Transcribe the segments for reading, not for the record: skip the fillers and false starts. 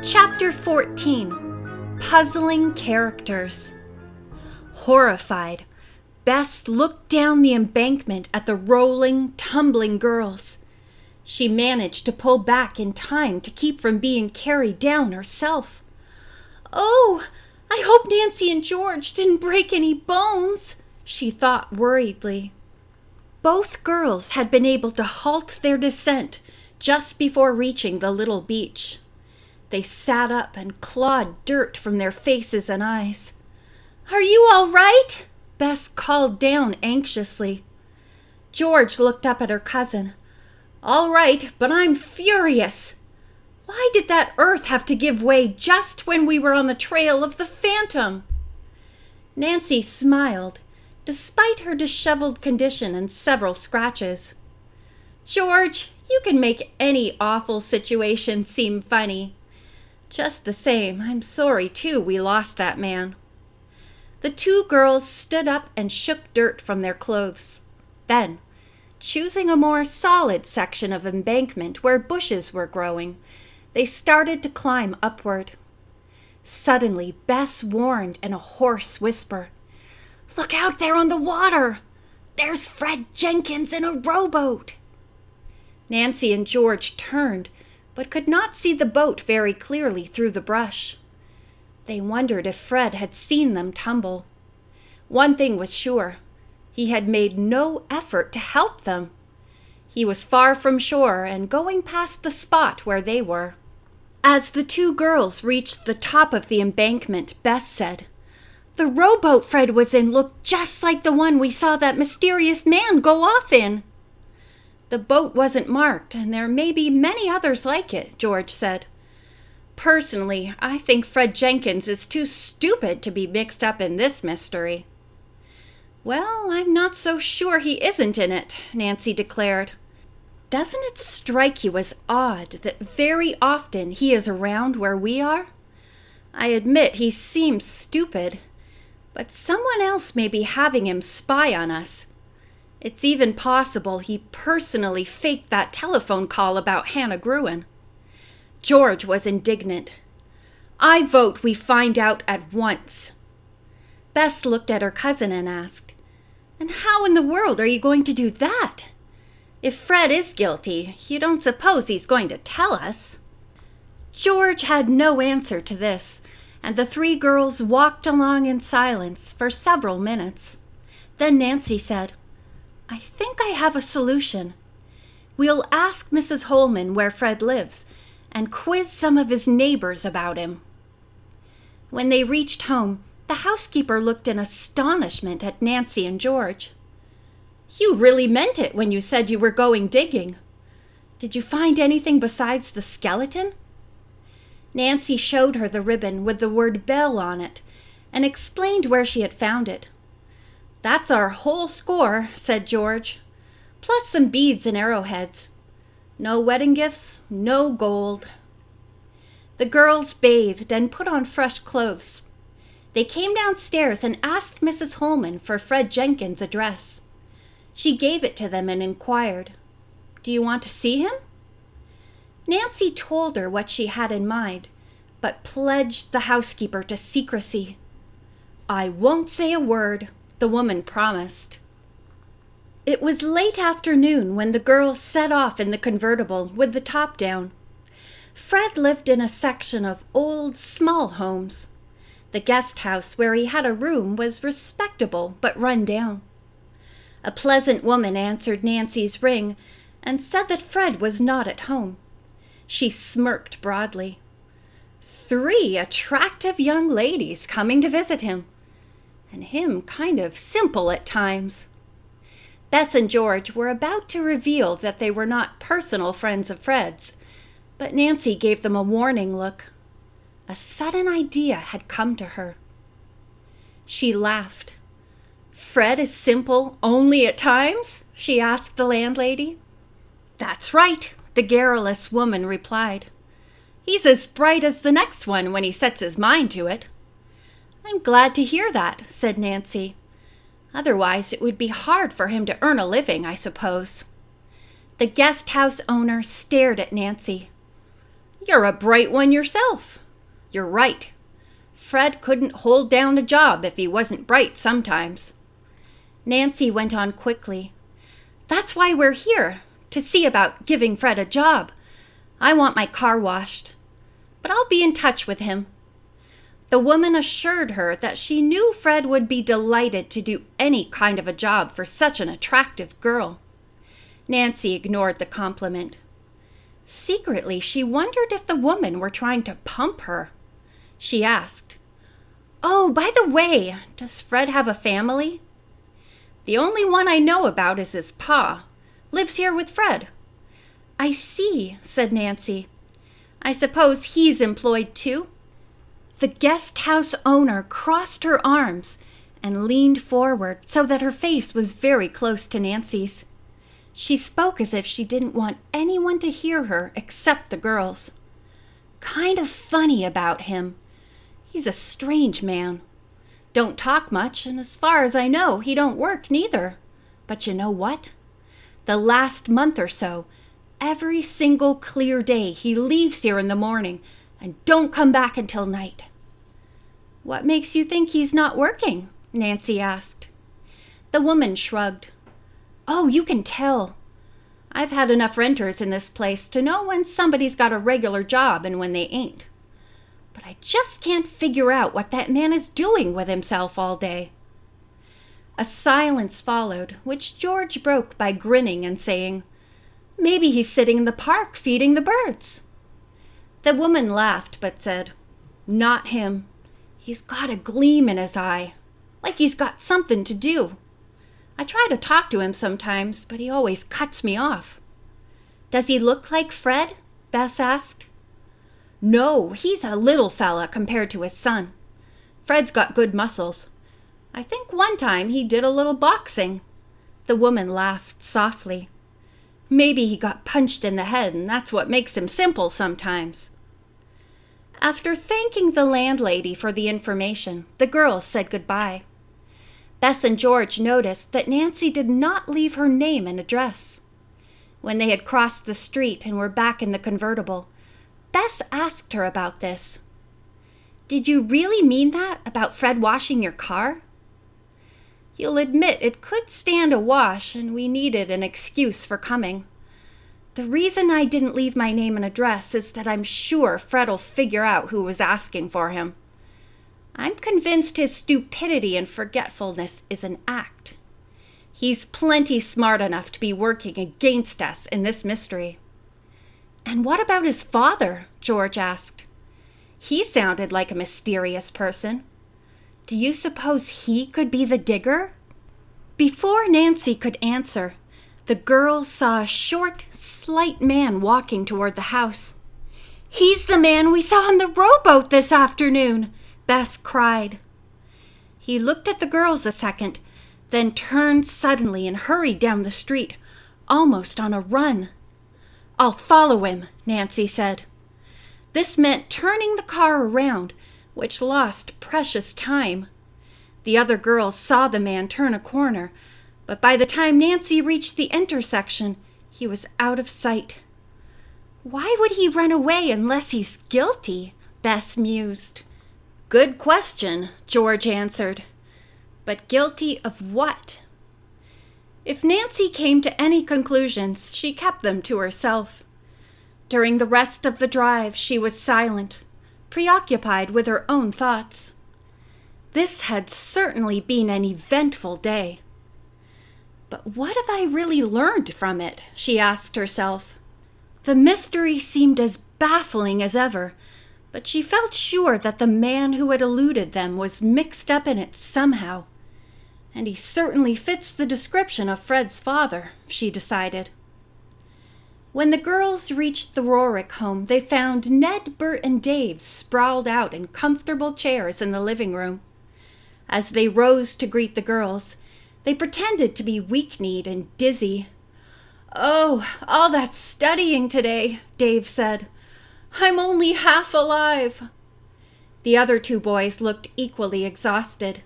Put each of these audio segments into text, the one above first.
Chapter 14. Puzzling Characters. Horrified, Bess looked down the embankment at the rolling, tumbling girls. She managed to pull back in time to keep from being carried down herself. "Oh, I hope Nancy and George didn't break any bones," she thought worriedly. Both girls had been able to halt their descent just before reaching the little beach. They sat up and clawed dirt from their faces and eyes. "Are you all right?" Bess called down anxiously. George looked up at her cousin. "All right, but I'm furious. Why did that earth have to give way just when we were on the trail of the phantom?" Nancy smiled, despite her disheveled condition and several scratches. "George, you can make any awful situation seem funny. Just the same, I'm sorry, too, we lost that man." The two girls stood up and shook dirt from their clothes. Then, choosing a more solid section of embankment where bushes were growing, they started to climb upward. Suddenly, Bess warned in a hoarse whisper, "Look out there on the water! There's Fred Jenkins in a rowboat!" Nancy and George turned, but could not see the boat very clearly through the brush. They wondered if Fred had seen them tumble. One thing was sure, he had made no effort to help them. He was far from shore and going past the spot where they were. As the two girls reached the top of the embankment, Bess said, "The rowboat Fred was in looked just like the one we saw that mysterious man go off in." "The boat wasn't marked, and there may be many others like it," George said. "Personally, I think Fred Jenkins is too stupid to be mixed up in this mystery." "Well, I'm not so sure he isn't in it," Nancy declared. "Doesn't it strike you as odd that very often he is around where we are? I admit he seems stupid, but someone else may be having him spy on us. It's even possible he personally faked that telephone call about Hannah Gruen." George was indignant. "I vote we find out at once." Bess looked at her cousin and asked, "And how in the world are you going to do that? If Fred is guilty, you don't suppose he's going to tell us?" George had no answer to this, and the three girls walked along in silence for several minutes. Then Nancy said, "I think I have a solution. We'll ask Mrs. Holman where Fred lives and quiz some of his neighbors about him." When they reached home, the housekeeper looked in astonishment at Nancy and George. "You really meant it when you said you were going digging. Did you find anything besides the skeleton?" Nancy showed her the ribbon with the word Belle on it and explained where she had found it. "That's our whole score," said George, "plus some beads and arrowheads. No wedding gifts, no gold." The girls bathed and put on fresh clothes. They came downstairs and asked Mrs. Holman for Fred Jenkins' address. She gave it to them and inquired, "Do you want to see him?" Nancy told her what she had in mind, but pledged the housekeeper to secrecy. "I won't say a word," the woman promised. It was late afternoon when the girls set off in the convertible with the top down. Fred lived in a section of old, small homes. The guest house where he had a room was respectable but run down. A pleasant woman answered Nancy's ring and said that Fred was not at home. She smirked broadly. 3 attractive young ladies coming to visit him. And him kind of simple at times. Bess and George were about to reveal that they were not personal friends of Fred's, but Nancy gave them a warning look. A sudden idea had come to her. She laughed. "Fred is simple only at times?" she asked the landlady. "That's right," the garrulous woman replied. "He's as bright as the next one when he sets his mind to it." "I'm glad to hear that," said Nancy. "Otherwise it would be hard for him to earn a living, I suppose." The guest house owner stared at Nancy. You're a bright one yourself. You're right. Fred couldn't hold down a job if he wasn't bright sometimes. Nancy went on quickly. That's why we're here, to see about giving Fred a job. I want my car washed, but I'll be in touch with him. The woman assured her that she knew Fred would be delighted to do any kind of a job for such an attractive girl. Nancy ignored the compliment. Secretly, she wondered if the woman were trying to pump her. She asked, "Oh, by the way, does Fred have a family?" "The only one I know about is his pa. Lives here with Fred." "I see," said Nancy. "I suppose he's employed too?" The guest house owner crossed her arms and leaned forward so that her face was very close to Nancy's. She spoke as if she didn't want anyone to hear her except the girls. "Kind of funny about him. He's a strange man. Don't talk much, and as far as I know, he don't work neither. But you know what? The last month or so, every single clear day he leaves here in the morning and don't come back until night." "What makes you think he's not working?" Nancy asked. The woman shrugged. "Oh, you can tell. I've had enough renters in this place to know when somebody's got a regular job and when they ain't. But I just can't figure out what that man is doing with himself all day." A silence followed, which George broke by grinning and saying, "Maybe he's sitting in the park feeding the birds." The woman laughed but said, "Not him. He's got a gleam in his eye, like he's got something to do. I try to talk to him sometimes, but he always cuts me off." "Does he look like Fred?" Bess asked. "No, he's a little fella compared to his son. Fred's got good muscles. I think one time he did a little boxing." The woman laughed softly. "Maybe he got punched in the head, and that's what makes him simple sometimes." After thanking the landlady for the information, the girls said goodbye. Bess and George noticed that Nancy did not leave her name and address. When they had crossed the street and were back in the convertible, Bess asked her about this. "Did you really mean that about Fred washing your car?" "You'll admit it could stand a wash, and we needed an excuse for coming. The reason I didn't leave my name and address is that I'm sure Fred'll figure out who was asking for him. I'm convinced his stupidity and forgetfulness is an act. He's plenty smart enough to be working against us in this mystery." "And what about his father?" George asked. "He sounded like a mysterious person. Do you suppose he could be the digger?" Before Nancy could answer, the girls saw a short, slight man walking toward the house. "He's the man we saw on the rowboat this afternoon!" Bess cried. He looked at the girls a second, then turned suddenly and hurried down the street, almost on a run. "I'll follow him," Nancy said. This meant turning the car around, which lost precious time. The other girls saw the man turn a corner, but by the time Nancy reached the intersection, he was out of sight. "Why would he run away unless he's guilty?" Bess mused. "Good question," George answered. "But guilty of what?" If Nancy came to any conclusions, she kept them to herself. During the rest of the drive, she was silent, preoccupied with her own thoughts. This had certainly been an eventful day. But what have I really learned from it? She asked herself. The mystery seemed as baffling as ever, but she felt sure that the man who had eluded them was mixed up in it somehow. And he certainly fits the description of Fred's father, she decided. When the girls reached the Rorick home, they found Ned, Bert, and Dave sprawled out in comfortable chairs in the living room. As they rose to greet the girls, they pretended to be weak-kneed and dizzy. "Oh, all that studying today," Dave said. "I'm only half alive." The other two boys looked equally exhausted.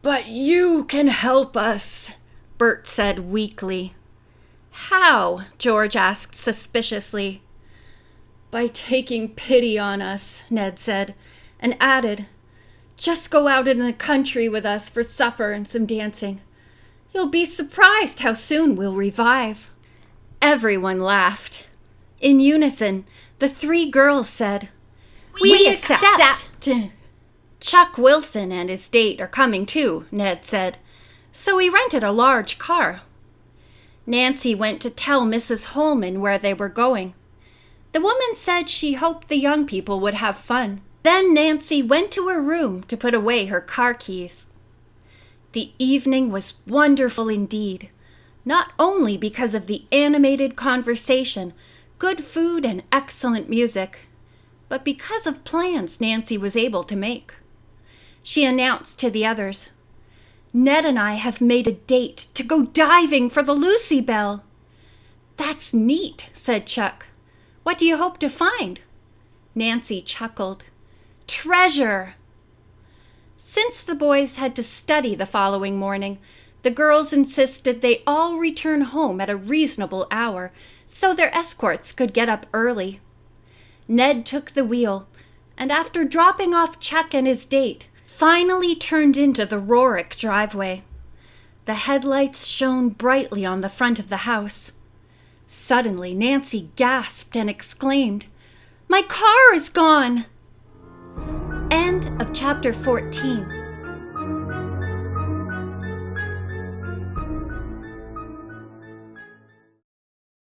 "But you can help us," Bert said weakly. "How?" George asked suspiciously. "By taking pity on us," Ned said, and added, "Just go out in the country with us for supper and some dancing. You'll be surprised how soon we'll revive." Everyone laughed. In unison, the three girls said, "We accept." "Chuck Wilson and his date are coming too," Ned said, "so we rented a large car." Nancy went to tell Mrs. Holman where they were going. The woman said she hoped the young people would have fun. Then Nancy went to her room to put away her car keys. The evening was wonderful indeed, not only because of the animated conversation, good food, and excellent music, but because of plans Nancy was able to make. She announced to the others, "Ned and I have made a date to go diving for the Lucy Belle." "That's neat," said Chuck. "What do you hope to find?" Nancy chuckled. "Treasure!" Since the boys had to study the following morning, the girls insisted they all return home at a reasonable hour so their escorts could get up early. Ned took the wheel, and after dropping off Chuck and his date, finally turned into the Rorick driveway. The headlights shone brightly on the front of the house. Suddenly, Nancy gasped and exclaimed, "My car is gone!" End of chapter 14.